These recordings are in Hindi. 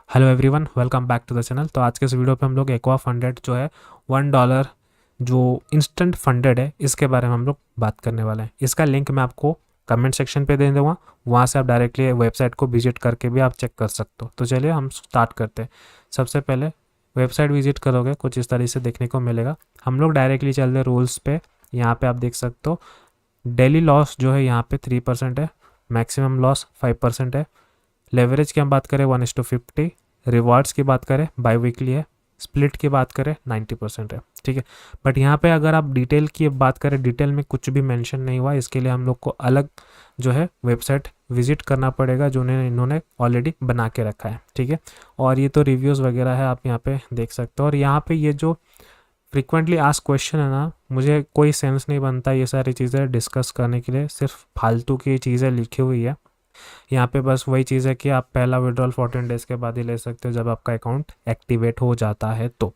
Hello everyone, welcome back to the channel. तो आज के इस वीडियो पे हम लोग एक्वा फंडेड जो है $1 जो इंस्टेंट फंडेड है इसके बारे में हम लोग बात करने वाले हैं। इसका लिंक मैं आपको कमेंट सेक्शन पे दे दूँगा, वहाँ से आप डायरेक्टली वेबसाइट को विजिट करके भी आप चेक कर सकते हो। तो चलिए हम स्टार्ट करते हैं। सबसे पहले वेबसाइट विजिट करोगे कुछ इस तरह से देखने को मिलेगा। हम लोग डायरेक्टली चल रहे रूल्स पे। यहाँ पे आप देख सकते हो डेली लॉस जो है यहाँ पे 3% है, मैक्सिमम लॉस 5% है। लेवरेज की हम बात करें 1:50, रिवार्ड्स की बात करें बाई वीकली है, स्प्लिट की बात करें 90% है, ठीक है। बट यहाँ पे अगर आप डिटेल की बात करें, डिटेल में कुछ भी मेंशन नहीं हुआ, इसके लिए हम लोग को अलग जो है वेबसाइट विजिट करना पड़ेगा जो इन्होंने ऑलरेडी बना के रखा है, ठीक है। और ये तो रिव्यूज़ वगैरह है, आप यहाँ पे देख सकते हो। और यहाँ पे ये जो फ्रिक्वेंटली आस्क क्वेश्चन है ना, मुझे कोई सेंस नहीं बनता ये सारी चीज़ें डिस्कस करने के लिए, सिर्फ फालतू की चीज़ें लिखी हुई है। यहाँ पे बस वही चीज़ है कि आप पहला विड्रॉल 14 डेज़ के बाद ही ले सकते हो जब आपका अकाउंट एक्टिवेट हो जाता है। तो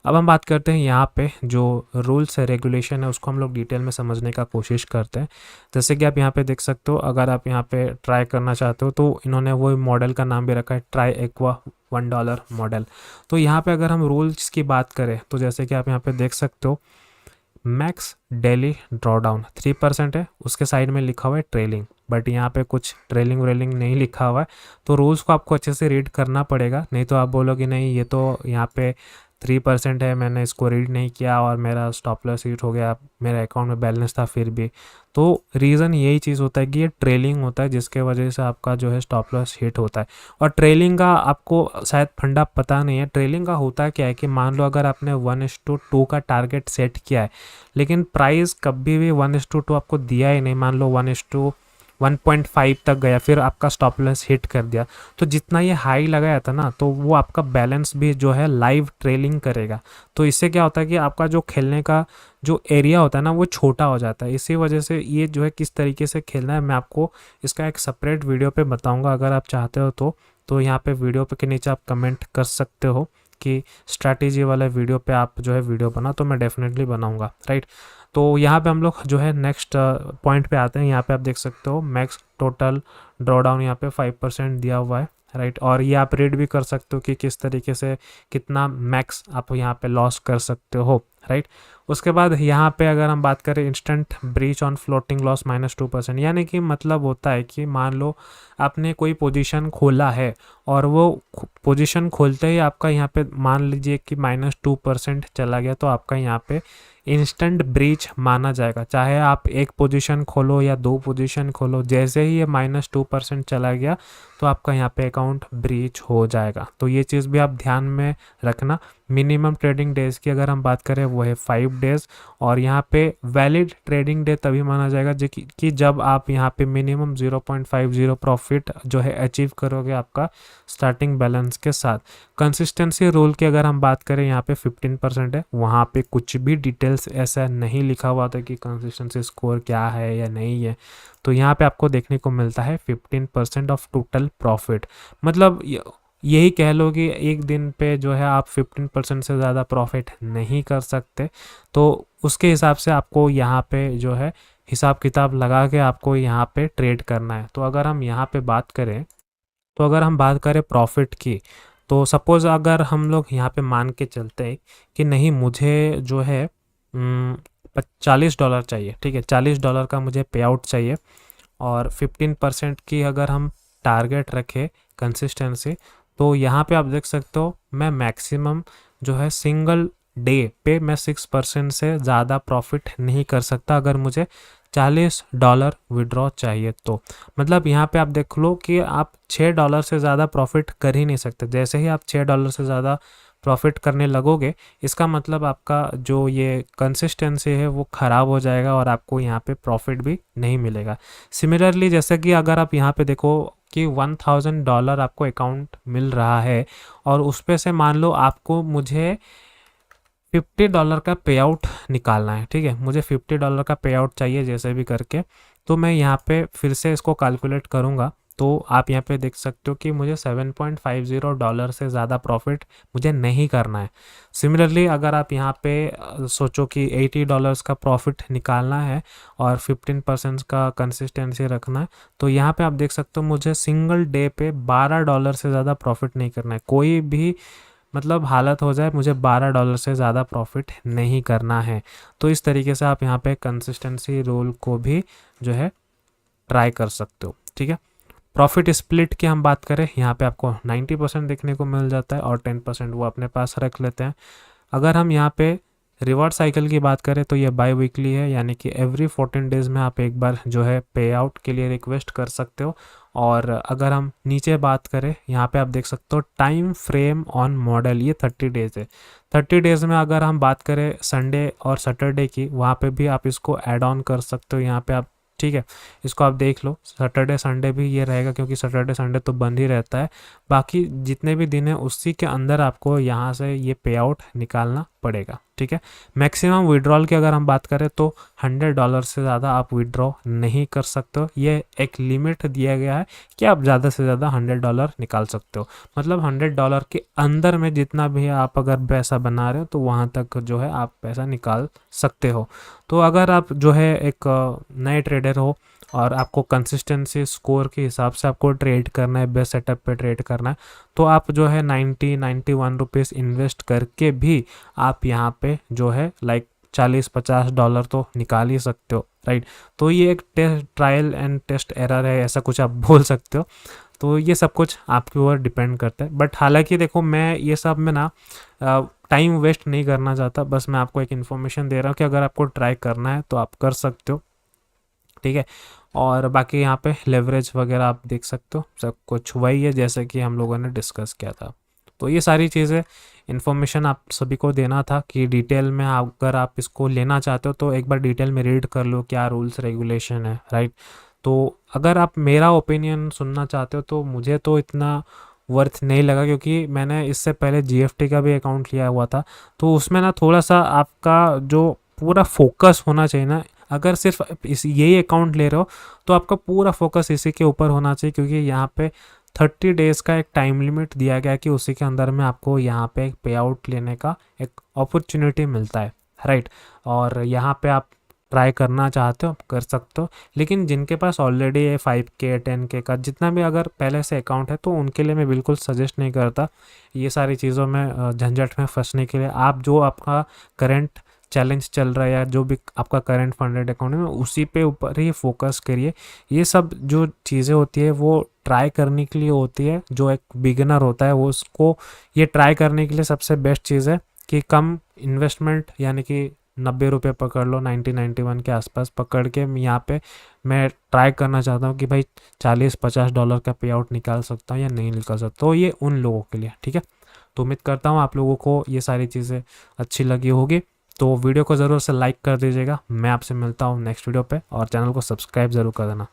अब हम बात करते हैं यहाँ पे जो रूल्स है, रेगुलेशन है, उसको हम लोग डिटेल में समझने का कोशिश करते हैं। जैसे कि आप यहाँ पे देख सकते हो, अगर आप यहाँ पे ट्राई करना चाहते हो तो इन्होंने वही मॉडल का नाम भी रखा है, ट्राई एक्वा $1 मॉडल। तो यहाँ पे अगर हम रूल्स की बात करें तो जैसे कि आप यहाँ पे देख सकते हो, मैक्स डेली ड्रॉडाउन 3% है, उसके साइड में लिखा हुआ है ट्रेलिंग, बट यहाँ पे कुछ ट्रेलिंग व्रेलिंग नहीं लिखा हुआ है। तो रूल्स को आपको अच्छे से रीड करना पड़ेगा, नहीं तो आप बोलोगे नहीं ये तो यहाँ पे 3% है, मैंने इसको रीड नहीं किया और मेरा स्टॉप लॉस हिट हो गया, मेरे अकाउंट में बैलेंस था फिर भी। तो रीज़न यही चीज़ होता है कि ये ट्रेलिंग होता है, जिसके वजह से आपका जो है स्टॉप लॉस हिट होता है। और ट्रेलिंग का आपको शायद फंडा पता नहीं है। ट्रेलिंग का होता है क्या है कि मान लो अगर आपने 1:2 का टारगेट सेट किया है, लेकिन प्राइस कभी भी 1:2 आपको दिया ही नहीं, मान लो 1:1.5 तक गया, फिर आपका स्टॉप लॉस हिट कर दिया, तो जितना ये हाई लगाया था ना, तो वो आपका बैलेंस भी जो है लाइव ट्रेलिंग करेगा। तो इससे क्या होता है कि आपका जो खेलने का जो एरिया होता है ना, वो छोटा हो जाता है। इसी वजह से ये जो है किस तरीके से खेलना है, मैं आपको इसका एक सेपरेट वीडियो पे बताऊंगा, अगर आप चाहते हो तो यहाँ पे वीडियो पे के नीचे आप कमेंट कर सकते हो कि स्ट्रैटेजी वाले वीडियो पे आप जो है वीडियो बना, तो मैं डेफिनेटली बनाऊंगा, राइट। तो यहाँ पे हम लोग जो है नेक्स्ट पॉइंट पे आते हैं। यहाँ पे आप देख सकते हो मैक्स टोटल ड्रॉडाउन यहाँ पे 5% दिया हुआ है, राइट। और ये आप रीड भी कर सकते हो कि किस तरीके से कितना मैक्स आप यहाँ पे लॉस कर सकते हो, राइट। उसके बाद यहाँ पे अगर हम बात करें instant breach on floating loss -2%, यानी कि मतलब होता है कि मान लो आपने कोई पोजीशन खोला है और वो पोजीशन खोलते ही आपका यहाँ पे मान लीजिए कि -2% चला गया, तो आपका यहाँ पे इंस्टेंट ब्रीच माना जाएगा। चाहे आप एक पोजीशन खोलो या 2 पोजीशन खोलो, जैसे ही ये -2% चला गया तो आपका यहाँ पे अकाउंट ब्रीच हो जाएगा। तो ये चीज़ भी आप ध्यान में रखना। मिनिमम ट्रेडिंग डेज की अगर हम बात करें वो है 5 डेज़, और यहाँ पे वैलिड ट्रेडिंग डे तभी माना जाएगा जो कि जब आप यहाँ पे मिनिमम 0.50 प्रॉफिट जो है अचीव करोगे आपका स्टार्टिंग बैलेंस के साथ। कंसिस्टेंसी रूल की अगर हम बात करें, यहाँ पे 15% है, वहाँ पे कुछ भी डिटेल्स ऐसा नहीं लिखा हुआ था कि कंसिस्टेंसी स्कोर क्या है या नहीं है। तो यहाँ पे आपको देखने को मिलता है 15% ऑफ टोटल प्रॉफिट। मतलब यही कह लो कि एक दिन पे जो है आप 15% से ज़्यादा प्रॉफिट नहीं कर सकते। तो उसके हिसाब से आपको यहाँ पे जो है हिसाब किताब लगा के आपको यहाँ पे ट्रेड करना है। तो अगर हम यहाँ पे बात करें, तो अगर हम बात करें प्रॉफिट की, तो सपोज़ अगर हम लोग यहाँ पे मान के चलते हैं कि नहीं मुझे जो है $40 चाहिए, ठीक है, $40 का मुझे पे आउट चाहिए, और 15% की अगर हम टारगेट रखें कंसिस्टेंसी, तो यहाँ पे आप देख सकते हो मैं मैक्सिमम जो है सिंगल डे पे मैं 6% से ज़्यादा प्रॉफिट नहीं कर सकता अगर मुझे $40 विड्रॉ चाहिए। तो मतलब यहाँ पे आप देख लो कि आप $6 से ज़्यादा प्रॉफिट कर ही नहीं सकते। जैसे ही आप $6 से ज़्यादा प्रॉफिट करने लगोगे, इसका मतलब आपका जो ये कंसिस्टेंसी है वो ख़राब हो जाएगा और आपको यहाँ पे प्रॉफिट भी नहीं मिलेगा। सिमिलरली जैसे कि अगर आप यहाँ पे देखो कि $1000 आपको अकाउंट मिल रहा है, और उस पे से मान लो आपको मुझे $50 का पे आउट निकालना है, ठीक है, मुझे $50 का पे आउट चाहिए जैसे भी करके। तो मैं यहाँ पे फिर से इसको कैलकुलेट करूँगा, तो आप यहाँ पे देख सकते हो कि मुझे $7.50 से ज़्यादा प्रॉफिट मुझे नहीं करना है। सिमिलरली अगर आप यहाँ पे सोचो कि $80 का प्रॉफिट निकालना है और 15% का कंसिस्टेंसी रखना है, तो यहाँ पे आप देख सकते हो मुझे सिंगल डे पे $12 से ज़्यादा प्रॉफिट नहीं करना है। कोई भी मतलब हालत हो जाए, मुझे $12 से ज़्यादा प्रॉफिट नहीं करना है। तो इस तरीके से आप यहाँ पे कंसिस्टेंसी रूल को भी जो है ट्राई कर सकते हो, ठीक है। प्रॉफिट स्प्लिट की हम बात करें, यहाँ पे आपको 90% देखने को मिल जाता है और 10% वो अपने पास रख लेते हैं। अगर हम यहाँ पे रिवॉर्ड साइकिल की बात करें तो ये बाई वीकली है, यानी कि एवरी 14 डेज़ में आप एक बार जो है पे आउट के लिए रिक्वेस्ट कर सकते हो। और अगर हम नीचे बात करें, यहाँ पे आप देख सकते हो टाइम फ्रेम ऑन मॉडल, ये 30 डेज़ है। 30 डेज़ में अगर हम बात करें संडे और सैटरडे की, वहाँ पे भी आप इसको ऐड ऑन कर सकते हो यहाँ पे आप, ठीक है। इसको आप देख लो, सैटरडे संडे भी ये रहेगा क्योंकि सैटरडे संडे तो बंद ही रहता है। बाकी जितने भी दिन हैं उसी के अंदर आपको यहाँ से ये पे आउट निकालना पड़ेगा, ठीक है। मैक्सिमम विड्रॉल की अगर हम बात करें तो $100 से ज़्यादा आप विड्रॉ नहीं कर सकते हो। ये एक लिमिट दिया गया है कि आप ज़्यादा से ज़्यादा $100 निकाल सकते हो। मतलब $100 के अंदर में जितना भी आप अगर पैसा बना रहे हो तो वहाँ तक जो है आप पैसा निकाल सकते हो। तो अगर आप जो है एक नए ट्रेडर हो और आपको कंसिस्टेंसी स्कोर के हिसाब से आपको ट्रेड करना है, बेस्ट सेटअप पे ट्रेड करना है, तो आप जो है 91 रुपीज़ इन्वेस्ट करके भी आप यहाँ पे जो है लाइक $40-50 तो निकाल ही सकते हो, राइट। तो ये एक ट्रायल एंड टेस्ट एरर है, ऐसा कुछ आप बोल सकते हो। तो ये सब कुछ आपके ऊपर डिपेंड करता है। बट हालांकि देखो, मैं ये सब में ना टाइम वेस्ट नहीं करना चाहता, बस मैं आपको एक इन्फॉर्मेशन दे रहा हूँ कि अगर आपको ट्राई करना है तो आप कर सकते हो, ठीक है। और बाकी यहाँ पे लेवरेज वगैरह आप देख सकते हो, सब कुछ वही है जैसे कि हम लोगों ने डिस्कस किया था। तो ये सारी चीज़ें इन्फॉर्मेशन आप सभी को देना था कि डिटेल में अगर आप इसको लेना चाहते हो तो एक बार डिटेल में रीड कर लो क्या रूल्स रेगुलेशन है, राइट। तो अगर आप मेरा ओपिनियन सुनना चाहते हो तो मुझे तो इतना वर्थ नहीं लगा, क्योंकि मैंने इससे पहले GFT का भी अकाउंट लिया हुआ था। तो उसमें ना थोड़ा सा आपका जो पूरा फोकस होना चाहिए ना, अगर सिर्फ इस यही अकाउंट ले रहे हो तो आपका पूरा फोकस इसी के ऊपर होना चाहिए, क्योंकि यहाँ पे 30 डेज़ का एक टाइम लिमिट दिया गया है कि उसी के अंदर में आपको यहाँ पे एक पे आउट लेने का एक अपॉर्चुनिटी मिलता है, राइट। और यहाँ पे आप ट्राई करना चाहते हो कर सकते हो, लेकिन जिनके पास ऑलरेडी है 5K 10K का जितना भी अगर पहले से अकाउंट है तो उनके लिए मैं बिल्कुल सजेस्ट नहीं करता ये सारी चीज़ों में झंझट में फंसने के लिए। आप जो आपका करंट चैलेंज चल रहा है या जो भी आपका करंट फंडेड अकाउंट है उसी पे ऊपर ही फोकस करिए। ये सब जो चीज़ें होती है वो ट्राई करने के लिए होती है। जो एक बिगिनर होता है वो उसको ये ट्राई करने के लिए सबसे बेस्ट चीज़ है कि कम इन्वेस्टमेंट, यानी कि 90 रुपये पकड़ लो, 91 के आसपास पकड़ के यहाँ पे मैं ट्राई करना चाहता हूँ कि भाई $40-50 का पे आउट निकाल सकता हूँ या नहीं निकाल सकता। तो ये उन लोगों के लिए, ठीक है। तो उम्मीद करता हूँ आप लोगों को ये सारी चीज़ें अच्छी लगी होगी। तो वीडियो को ज़रूर से लाइक कर दीजिएगा। मैं आपसे मिलता हूँ नेक्स्ट वीडियो पे, और चैनल को सब्सक्राइब ज़रूर कर देना।